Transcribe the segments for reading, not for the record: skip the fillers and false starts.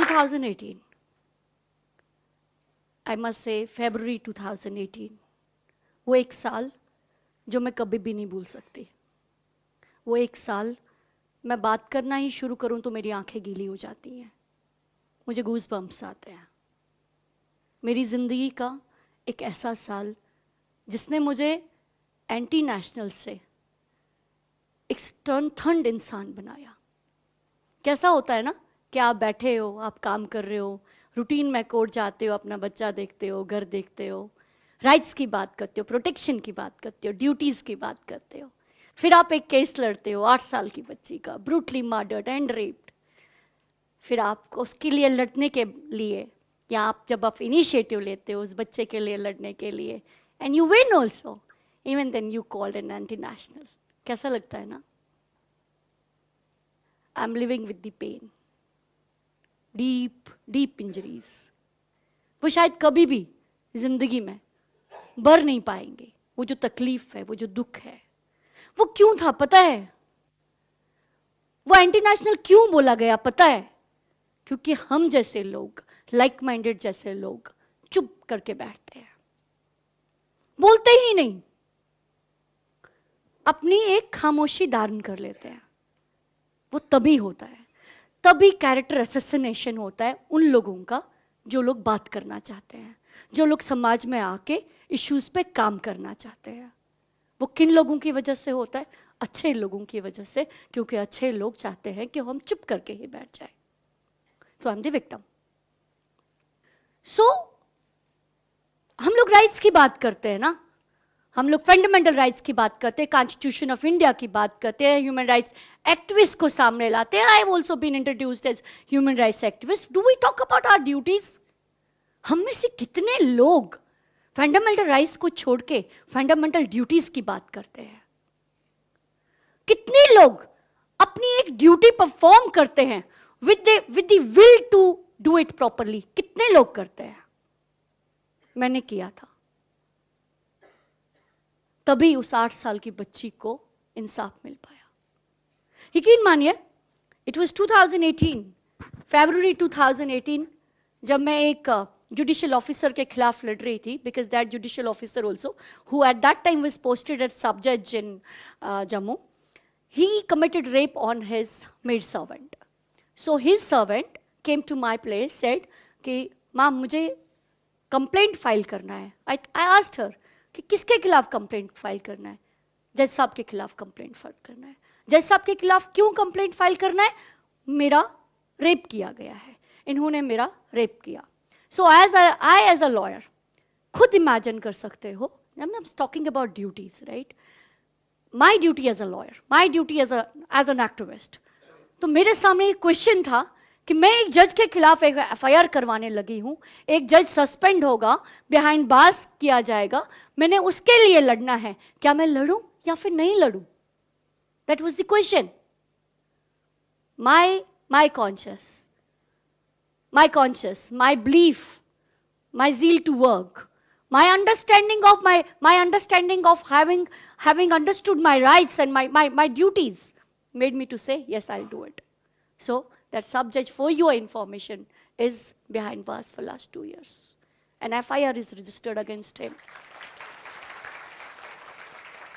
2018, I must say February 2018, वो एक साल जो मैं कभी भी नहीं भूल सकती। वो एक साल मैं बात करना ही शुरू करूं तो मेरी आंखें गीली हो जाती हैं, मुझे गूज़ बम्प्स आते हैं। मेरी ज़िंदगी का एक ऐसा साल जिसने मुझे एंटी नेशनल से एक स्टर्न इंसान बनाया। कैसा होता है ना कि आप बैठे हो, आप काम कर रहे हो, रूटीन में कोर्ट जाते हो, अपना बच्चा देखते हो, घर देखते हो, राइट्स की बात करते हो, प्रोटेक्शन की बात करते हो, ड्यूटीज़ की बात करते हो, फिर आप एक केस लड़ते हो 8 साल की बच्ची का, ब्रूटली मर्डर्ड एंड रेप्ड। फिर आपको उसके लिए लड़ने के लिए, या आप जब आप इनिशिएटिव लेते हो उस बच्चे के लिए लड़ने के लिए, and you win also, even then you called an anti national. कैसा लगता है ना? I am living with the pain, deep injuries. वो शायद कभी भी जिंदगी में भर नहीं पाएंगे। वो जो तकलीफ है, वो जो दुख है, वो क्यों था पता है? वो एंटी नेशनल क्यों बोला गया पता है? क्योंकि हम जैसे लोग, लाइक माइंडेड जैसे लोग चुप करके बैठते हैं, बोलते ही नहीं, अपनी एक खामोशी धारण कर लेते हैं। वो तभी होता है, तभी कैरेक्टर असैसिनेशन होता है उन लोगों का जो लोग बात करना चाहते हैं, जो लोग समाज में आके इश्यूज पे काम करना चाहते हैं। वो किन लोगों की वजह से होता है? अच्छे लोगों की वजह से, क्योंकि अच्छे लोग चाहते हैं कि हम चुप करके ही बैठ जाए। तो आई एम द विक्टिम। सो हम लोग राइट्स की बात करते हैं ना, हम लोग फंडामेंटल राइट्स की बात करते हैं, कॉन्स्टिट्यूशन ऑफ इंडिया की बात करते हैं, ह्यूमन राइट्स एक्टिविस्ट को सामने लाते हैं। I have also been introduced as human rights activist. Do we talk about our duties? हम में से कितने लोग फंडामेंटल राइट्स को छोड़ के फंडामेंटल ड्यूटीज की बात करते हैं? कितने लोग अपनी एक ड्यूटी परफॉर्म करते हैं with the will to do it properly? कितने लोग करते हैं? मैंने किया था, तभी उस 8 साल की बच्ची को इंसाफ मिल पाया। यकीन मानिए, इट वाज 2018, फरवरी 2018, जब मैं एक जुडिशियल ऑफिसर के खिलाफ लड़ रही थी, because that judicial officer also, who at that time was posted as sub जज इन Jammu, he committed rape on his maid servant. So his servant came to my place, said कि माँ मुझे कंप्लेंट फाइल करना है। I asked her कि किसके खिलाफ complaint file करना है? जज साहब के खिलाफ कंप्लेंट फाइल करना है। जज साहब के खिलाफ क्यों कंप्लेंट फाइल करना है? मेरा रेप किया गया है, इन्होंने मेरा रेप किया। सो एज अ लॉयर, खुद इमेजिन कर सकते हो, I am talking about duties, right? My duty as a lawyer, my duty as an activist. तो मेरे सामने एक क्वेश्चन था कि मैं एक जज के खिलाफ एक FIR करवाने लगी हूँ, एक जज सस्पेंड होगा, बिहाइंड बार्स किया जाएगा, मैंने उसके लिए लड़ना है, क्या मैं लड़ूं या फिर नहीं लड़ूं? That was the question. My conscience, my belief, my zeal to work, my understanding of having understood my rights and my duties made me to say, yes, I'll do it. So that sub-judge, for your information, is behind bars for last 2 years. An FIR is registered against him.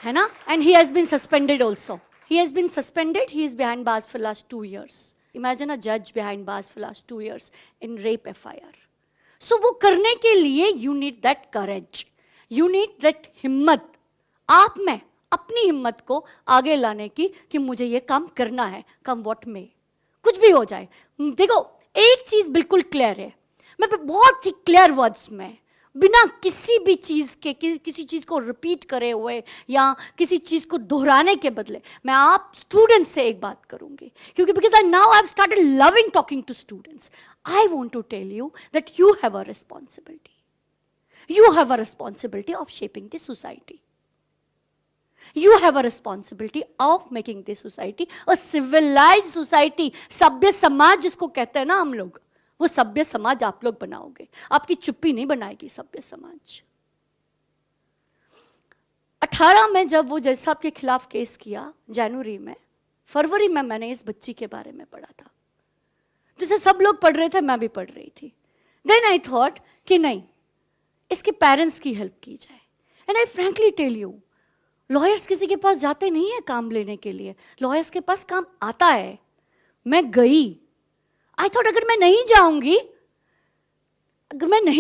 है ना? And he has been suspended also. He has been suspended, he is behind bars for last 2 years. Imagine a judge behind bars for last 2 years in rape FIR. So वो करने के लिए you need that courage. You need that हिम्मत, आप में अपनी हिम्मत को आगे लाने की कि मुझे ये काम करना है, कम व्हाट में, कुछ भी हो जाए। देखो, एक चीज बिल्कुल क्लियर है, मैं बहुत ही क्लियर वर्ड्स में, बिना किसी भी चीज के, किसी चीज को रिपीट करे हुए या किसी चीज को दोहराने के बदले, मैं आप स्टूडेंट्स से एक बात करूंगी, क्योंकि because I now I have started loving talking to students. I want to tell you that you have a responsibility. You have a responsibility of shaping this society. You have a responsibility of making this society a civilized society. सभ्य समाज जिसको कहते हैं ना हम लोग, वो सभ्य समाज आप लोग बनाओगे, आपकी चुप्पी नहीं बनाएगी सभ्य समाज. 18 में जब वो जज साहब के खिलाफ केस किया, जनवरी में, फरवरी में मैंने इस बच्ची के बारे में पढ़ा था. जैसे सब लोग पढ़ रहे थे मैं भी पढ़ रही थी. देन आई थॉट कि नहीं, इसके पेरेंट्स की हेल्प की जाए. And I frankly tell you, lawyers किसी के पास जाते नहीं है काम लेने के लिए, लॉयर्स के पास काम आता है. मैं गई. आई थॉट अगर मैं नहीं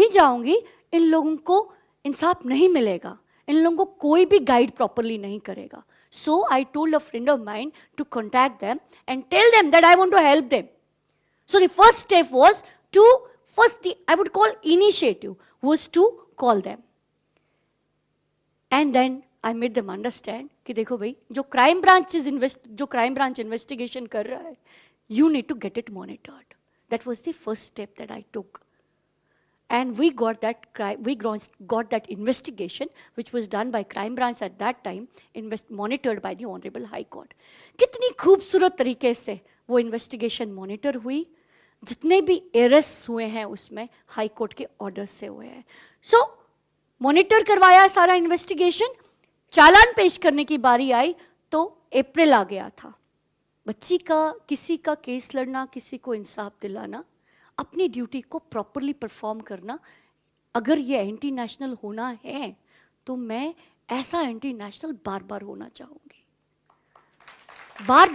जाऊंगी इन लोगों को इंसाफ नहीं मिलेगा, इन लोगों को कोई भी गाइड प्रॉपरली नहीं करेगा. So I told a friend of mine to contact them and tell them that I want to help them. So the first step was to, I would call initiative was to call them. And then I made them understand कि देखो भाई, जो crime branch investigation कर रहा है, you need to get it monitored. That was the first step that I took. And we got that investigation, which was done by crime branch at that time, monitored by the Honorable High Court. कितनी खूबसूरत तरीके से वो investigation monitor हुई. जितने भी arrest हुए हैं उसमें हाई कोर्ट के ऑर्डर से हुए हैं. सो मॉनिटर करवाया सारा इन्वेस्टिगेशन. चालान पेश करने की बारी आई तो अप्रैल आ गया था. बच्ची का किसी का केस लड़ना, किसी को इंसाफ दिलाना, अपनी ड्यूटी को प्रॉपरली परफॉर्म करना, अगर ये एंटी नेशनल होना है तो मैं ऐसा एंटी नेशनल बार बार होना चाहूंगी. बार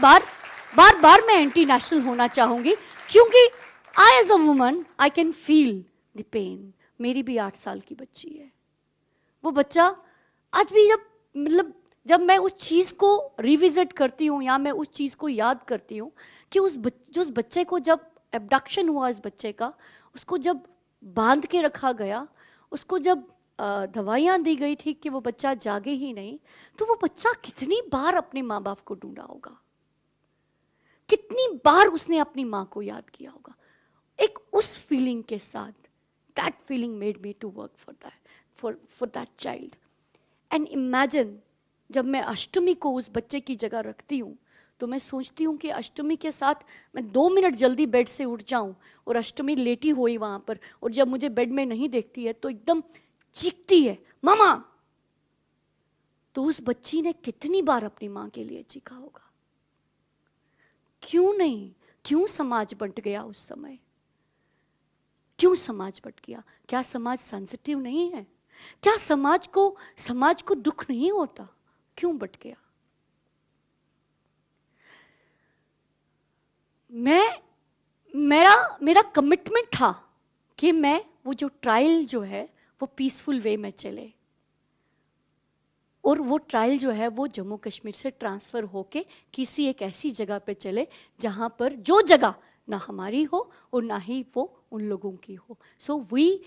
बार मैं एंटी नेशनल होना चाहूंगी, क्योंकि I as a woman I can feel the pain. मेरी भी 8 साल की बच्ची है. वो बच्चा आज भी जब मैं उस चीज को रिविजिट करती हूँ या मैं उस चीज को याद करती हूँ कि उस बच्चे को जब एब्डक्शन हुआ, इस बच्चे का, उसको जब बांध के रखा गया, उसको जब दवाइयाँ दी गई थी कि वो बच्चा जागे ही नहीं, तो वो बच्चा कितनी बार अपने माँ बाप को ढूंढा होगा, कितनी बार उसने अपनी माँ को याद किया होगा. एक उस फीलिंग के साथ, that feeling made me to work for that child. And imagine, जब मैं अष्टमी को उस बच्चे की जगह रखती हूँ तो मैं सोचती हूँ कि अष्टमी के साथ मैं 2 मिनट जल्दी बेड से उठ जाऊं और अष्टमी लेटी हुई वहां पर, और जब मुझे बेड में नहीं देखती है तो एकदम चीखती है, मामा. तो उस बच्ची ने कितनी बार अपनी माँ के लिए चीखा होगा. क्यों नहीं? क्यों समाज बंट गया उस समय? क्यों समाज बंट गया? क्या समाज सेंसिटिव नहीं है? क्या समाज को दुख नहीं होता? क्यों बंट गया? मेरा कमिटमेंट था कि मैं वो जो ट्रायल जो है वो पीसफुल वे में चले, और वो ट्रायल जो है वो जम्मू कश्मीर से ट्रांसफर होके किसी एक ऐसी जगह पे चले जहां पर जो जगह ना हमारी हो और ना ही वो उन लोगों की हो. So we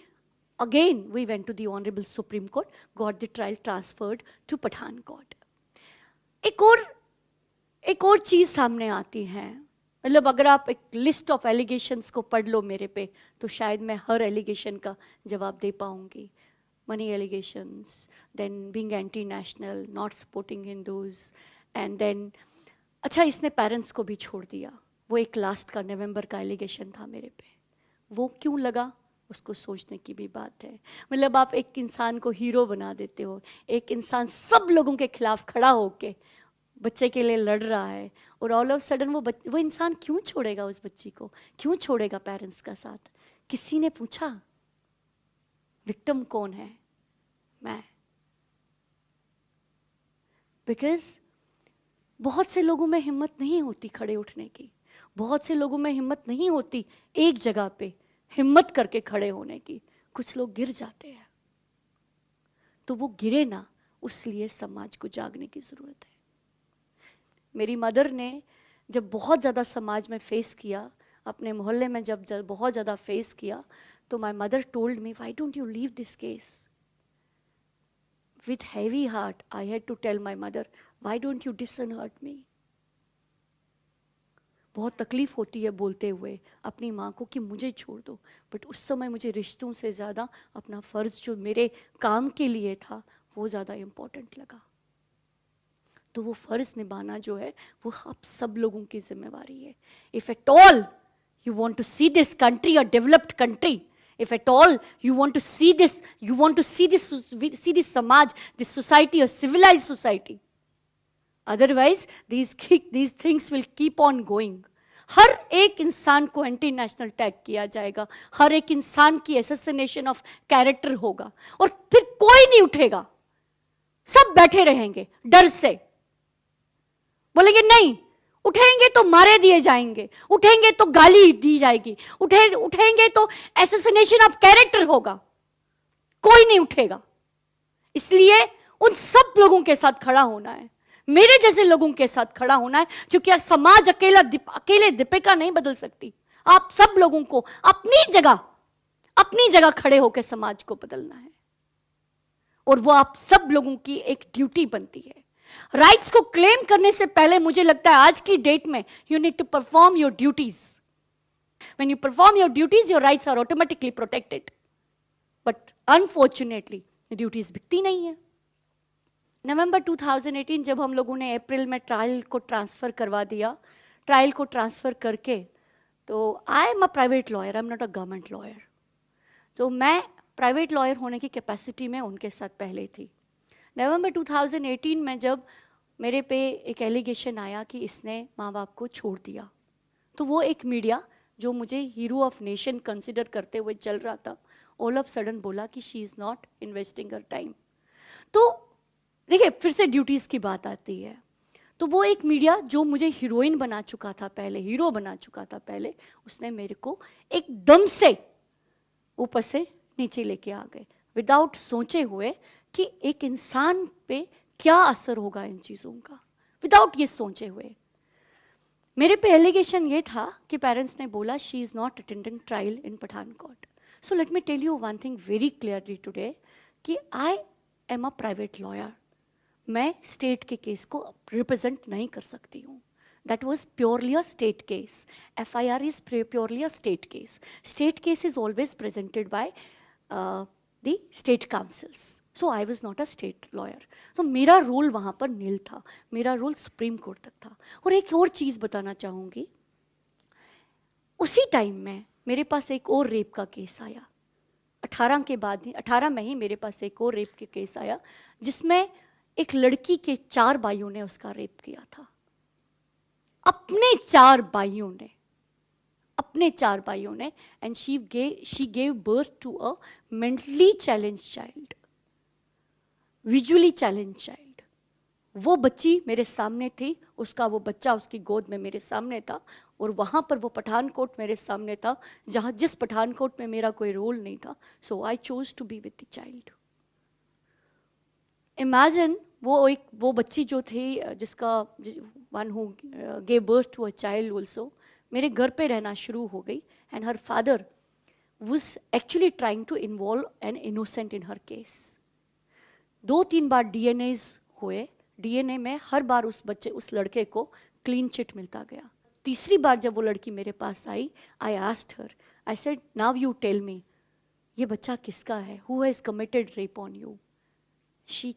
went to the Honorable Supreme Court, got the trial transferred to Pathankot. एक और चीज सामने आती है. मतलब अगर आप एक लिस्ट ऑफ एलिगेशंस को पढ़ लो मेरे पे तो शायद मैं हर एलिगेशन का जवाब दे पाऊंगी. Money allegations, then being anti-national, not supporting Hindus, and then अच्छा, इसने पेरेंट्स को भी छोड़ दिया. वो एक लास्ट का नवंबर का एलिगेशन था मेरे पे. वो क्यों लगा, उसको सोचने की भी बात है. मतलब आप एक इंसान को हीरो बना देते हो, एक इंसान सब लोगों के खिलाफ खड़ा होके बच्चे के लिए लड़ रहा है, और ऑल ऑफ सडन वो इंसान क्यों छोड़ेगा उस बच्ची को, क्यों छोड़ेगा पेरेंट्स का साथ? किसी ने पूछा विक्टिम कौन है? मैं. बिकॉज बहुत से लोगों में हिम्मत नहीं होती खड़े उठने की, बहुत से लोगों में हिम्मत नहीं होती एक जगह पे हिम्मत करके खड़े होने की. कुछ लोग गिर जाते हैं, तो वो गिरे ना, उसलिए समाज को जागने की जरूरत है. मेरी मदर ने जब बहुत ज़्यादा समाज में फेस किया, अपने मोहल्ले में जब बहुत ज़्यादा फेस किया, तो my mother told me, why don't you leave this case? With heavy heart, I had to tell my mother, why don't you dishonor me? बहुत तकलीफ होती है बोलते हुए अपनी माँ को कि मुझे छोड़ दो, बट उस समय मुझे रिश्तों से ज़्यादा अपना फ़र्ज़ जो मेरे काम के लिए था वो ज़्यादा इम्पोर्टेंट लगा. तो वो फ़र्ज़ निभाना जो है वो आप सब लोगों की जिम्मेवारी है. If at all you want to see this country a developed country, if at all you want to see this, see this samaj, this society, a civilized society. Otherwise these things will keep on going. हर एक इंसान को anti national tag किया जाएगा, हर एक इंसान की assassination of character होगा, और फिर कोई नहीं उठेगा, सब बैठे रहेंगे डर से, बोलेंगे नहीं, उठेंगे तो मारे दिए जाएंगे, उठेंगे तो गाली दी जाएगी, उठेंगे तो असैसिनेशन ऑफ कैरेक्टर होगा, कोई नहीं उठेगा। इसलिए उन सब लोगों के साथ खड़ा होना है, मेरे जैसे लोगों के साथ खड़ा होना है, क्योंकि समाज अकेले दीपिका नहीं बदल सकती। आप सब लोगों को अपनी जगह खड़े होकर समाज को बदलना है, और वो आप सब लोगों की एक ड्यूटी बनती है। राइट्स को क्लेम करने से पहले मुझे लगता है आज की डेट में you need to perform your duties. When you perform your duties, your rights are automatically protected. But unfortunately duties बिकती नहीं है। नवंबर 2018 जब हम लोगों ने अप्रैल में ट्रायल को ट्रांसफर करवा दिया, ट्रायल को ट्रांसफर करके, तो आई am a private lawyer, I am not a government lawyer, तो मैं प्राइवेट लॉयर होने की कैपेसिटी में उनके साथ पहले थी। नवंबर 2018 में जब मेरे पे एक एलिगेशन आया कि इसने माँ बाप को छोड़ दिया, तो वो एक मीडिया जो मुझे हीरो ऑफ नेशन कंसिडर करते हुए चल रहा था, ऑल ऑफ सडन बोला कि she is not investing her time. तो देखिए, फिर से ड्यूटीज़ की बात आती है। तो वो एक मीडिया जो मुझे हीरोइन बना चुका था पहले, हीरो बना चुका था पहले, उसने मेरे को एकदम से ऊपर से नीचे लेके आ गए, विदाउट सोचे हुए कि एक इंसान पे क्या असर होगा इन चीज़ों का, विदाउट ये सोचे हुए। मेरे पे एलिगेशन ये था कि पेरेंट्स ने बोला she is not attending trial in Pathankot. So let me tell you one thing very clearly today कि I am a private lawyer. मैं स्टेट के केस को रिप्रेजेंट नहीं कर सकती हूँ। That was purely a state case. FIR is purely a state case. State case is always presented by the state councils. So I was not a state lawyer. So मेरा role वहाँ पर नील था, मेरा role supreme court तक था। और एक और चीज़ बताना चाहूँगी, उसी टाइम में मेरे पास एक और रेप का केस आया। 18 में ही मेरे पास एक और रेप के केस आया, जिसमें एक लड़की के 4 भाइयों ने उसका रेप किया था। अपने 4 भाइयों ने, and she gave birth to a mentally challenge child, visually challenge child. वो बच्ची मेरे सामने थी, वो बच्चा उसकी गोद में मेरे सामने था, और वहां पर वो पठानकोट मेरे सामने था, जिस पठानकोट में मेरा कोई रोल नहीं था। So I chose to be with the child. Imagine वो बच्ची जो थी, one who gave birth to a child also, मेरे घर पे रहना शुरू हो गई, and her father was actually trying to involve an innocent in her case. 2-3 बार डीएनएज हुए, डीएनए में हर बार उस लड़के को क्लीन चिट मिलता गया। तीसरी बार जब वो लड़की मेरे पास आई, I asked her, I said now you tell me, ये बच्चा किसका है, who has committed rape on you? She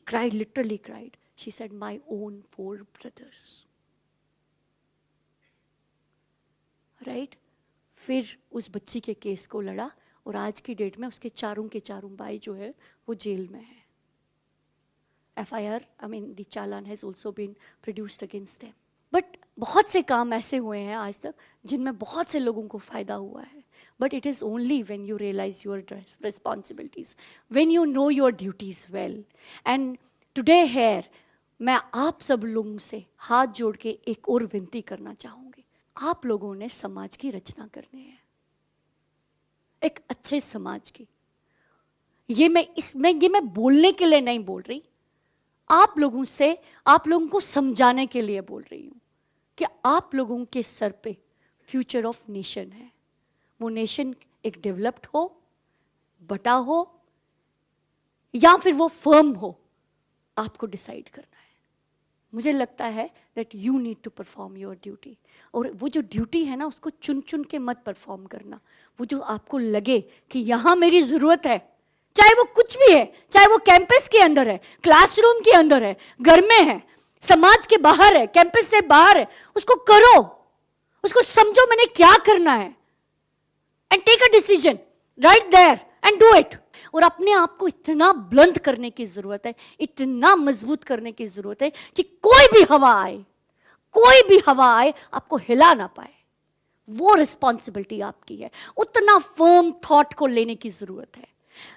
cried, literally cried. She said, my own 4 brothers. Right? फिर उस बच्ची के केस को लड़ा, और आज की डेट में उसके चारों के चारों भाई जो है वो जेल में है। FIR, I mean the challan has also been produced against them. But बहुत से काम ऐसे हुए हैं आज तक जिनमें बहुत से लोगों को फायदा हुआ है। But it is only when you realize your responsibilities, when you know your duties well. And today here, मैं आप सब लोगों से हाथ जोड़ के एक और विनती करना चाहूँगी। आप लोगों ने समाज की रचना करनी है, एक अच्छे समाज की। ये मैं बोलने के लिए नहीं बोल रही, आप लोगों को समझाने के लिए बोल रही हूँ कि आप लोगों के सर पे फ्यूचर ऑफ नेशन है। वो नेशन एक डेवलप्ड हो, बटा हो, या फिर वो फर्म हो, आपको डिसाइड करना है। मुझे लगता है that you need to perform your duty. और वो जो ड्यूटी है ना, उसको चुन चुन के मत परफॉर्म करना। वो जो आपको लगे कि यहाँ मेरी ज़रूरत है, चाहे वो कुछ भी है, चाहे वो कैंपस के अंदर है, क्लासरूम के अंदर है, घर में है, समाज के बाहर है, कैंपस से बाहर है, उसको करो, उसको समझो मैंने क्या करना है, and take a decision right there and do it. और अपने आप को इतना बुलंद करने की जरूरत है, इतना मजबूत करने की जरूरत है कि कोई भी हवा आए, कोई भी हवा आए आपको हिला ना पाए, वो रिस्पॉन्सिबिलिटी आपकी है। उतना फर्म थॉट को लेने की जरूरत है।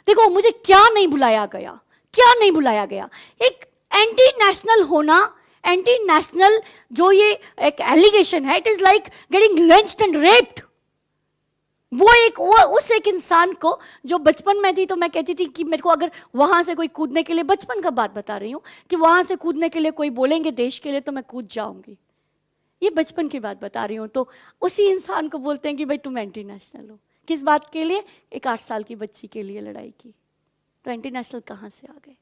देखो मुझे क्या नहीं बुलाया गया, क्या नहीं बुलाया गया। एक एंटी नेशनल होना, एंटी नेशनल जो ये एक एलिगेशन है, it is like getting lynched and raped. वो उस एक इंसान को जो बचपन में थी, तो मैं कहती थी कि मेरे को अगर वहां से कोई कूदने के लिए, बचपन का बात बता रही हूं, कि वहां से कूदने के लिए कोई बोलेंगे देश के लिए तो मैं कूद जाऊंगी। ये बचपन की बात बता रही हूं। तो उसी इंसान को बोलते हैं कि भाई तुम एंटी नेशनल हो। किस बात के लिए? एक 8 साल की बच्ची के लिए लड़ाई की। तो एंटी नेशनल कहां से आ गए?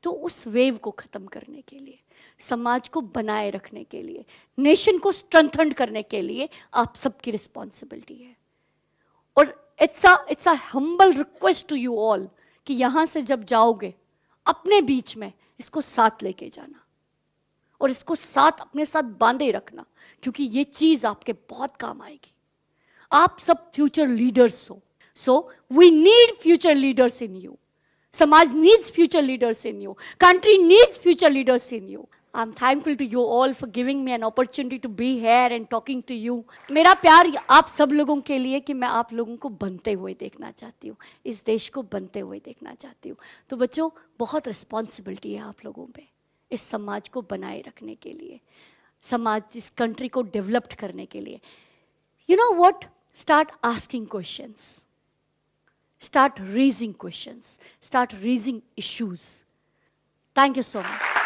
तो उस वेव को खत्म करने के लिए, समाज को बनाए रखने के लिए, नेशन को स्ट्रेंथन करने के लिए आप सबकी रिस्पॉन्सिबिलिटी है। और it's a humble request to you all कि यहां से जब जाओगे अपने बीच में इसको साथ लेके जाना और इसको साथ अपने साथ बांधे रखना, क्योंकि ये चीज आपके बहुत काम आएगी। आप सब फ्यूचर लीडर्स हो, so we need future leaders in you. समाज needs future leaders in you, country needs future leaders in you. I am thankful to you all for giving me an opportunity to be here and talking to you. मेरा प्यार आप सब लोगों के लिए कि मैं आप लोगों को बनते हुए देखना चाहती हूँ, इस देश को बनते हुए देखना चाहती हूँ। तो बच्चों, बहुत रिस्पॉन्सिबिलिटी है आप लोगों पे इस समाज को बनाए रखने के लिए, समाज, इस कंट्री को डेवलप्ड करने के लिए। You know what? Start asking questions, start raising questions, start raising issues. Thank you so much.